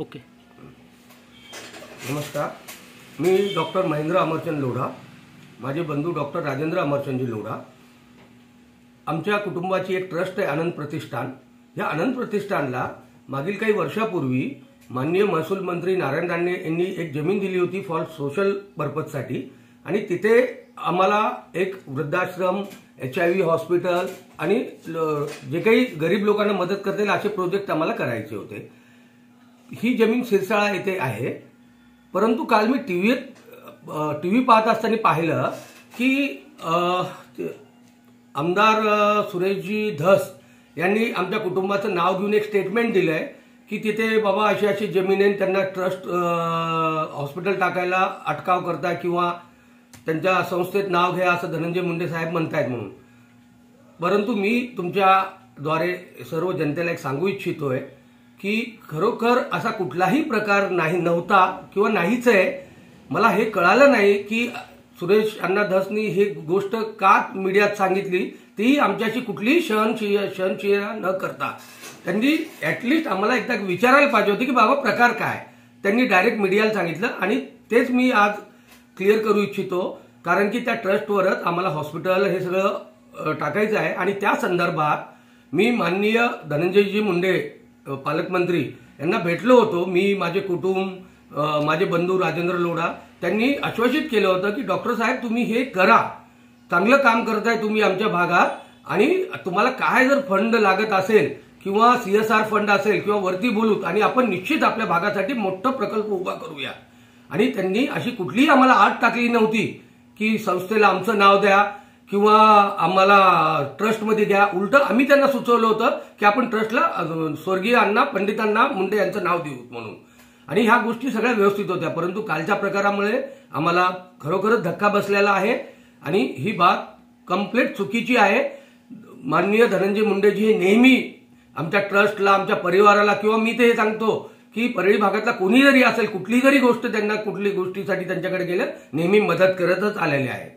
Okay. नमस्कार. मी doctor Mahendra Amarchand Lodha, माझे बंधू डॉक्टर राजेंद्र अमरचंदजी लोढा. आमच्या कुटुंबाची एक ट्रस्ट आहे आनंद प्रतिष्ठान. या आनंद प्रतिष्ठानला मागील काही वर्षापूर्वी माननीय महसूल मंत्री नारायण राणे यांनी एक जमीन दिली होती फॉर सोशल पर्पजसाठी, आणि तिथे आम्हाला एक वृद्धाश्रम, HIV हॉस्पिटल आणि जे काही गरीब लोकांना मदत करतील असे प्रोजेक्ट आम्हाला करायचे होते. ही जमीन सिरसाळा येथे आहे. परंतु काल मी टीव्ही पाहत असताना पाहिलं की आमदार सुरेशजी धस यांनी आमच्या कुटुंबाचं नाव घेऊन एक स्टेटमेंट दिलंय की तिथे बाबा अशी अशी जमीन आहे, त्यांना ट्रस्ट हॉस्पिटल टाकायला अटकाव करताय किंवा त्यांच्या संस्थेत नाव घ्या असं धनंजय मुंडे साहेब म्हणतायत म्हणून. परंतु मी तुमच्याद्वारे सर्व जनतेला एक सांगू इच्छितोय की खरोखर असा कुठलाही प्रकार नव्हता किंवा नाहीच आहे. मला हे कळालं नाही की सुरेश अण्णा धसनी ही गोष्ट का मीडियात सांगितली, तीही आमच्याशी कुठलीही सहनशीलता न करता त्यांनी ऍटलिस्ट आम्हाला एकदा विचारायला पाहिजे होती की बाबा प्रकार काय. त्यांनी डायरेक्ट मीडियाला सांगितलं आणि तेच मी आज क्लिअर करू इच्छितो, कारण की त्या ट्रस्टवरच आम्हाला हॉस्पिटल हे सगळं टाकायचं आहे. आणि त्या संदर्भात मी माननीय धनंजयजी मुंडे पालकमंत्री यांना भेटलो होतो. मी, माझे कुटुंब, माझे बंधू राजेंद्र लोढा, त्यांनी आश्वासित केलं होतं की डॉक्टर साहेब तुम्ही हे करा, चांगलं काम करताय तुम्ही आमच्या भागात, आणि तुम्हाला काय जर फंड लागत असेल किंवा CSR फंड असेल किंवा वरती बोलूत आणि आपण निश्चित आपल्या भागासाठी मोठा प्रकल्प उभा करूया. आणि त्यांनी अशी कुठलीही आम्हाला आट टाकली नव्हती की संस्थेला आमचं नाव द्या किंवा आम्हाला ट्रस्टमध्ये घ्या. उलट आम्ही त्यांना सुचवलं होतं की आपण ट्रस्टला स्वर्गीय अण्णा पंडितांना मुंडे यांचं नाव देऊ म्हणून. आणि ह्या गोष्टी सगळ्या व्यवस्थित होत्या. परंतु कालच्या प्रकारामुळे आम्हाला खरोखरच धक्का बसलेला आहे आणि ही बात कंप्लीट चुकीची आहे. माननीय धनंजय मुंडेजी हे नेहमी आमच्या ट्रस्टला, आमच्या परिवाराला, किंवा मी ते हे सांगतो की परळी भागातला कोणी जरी असेल, कुठली जरी गोष्ट त्यांना कुठली गोष्टीसाठी त्यांच्याकडे गेलं, नेहमी मदत करतच आलेले आहे.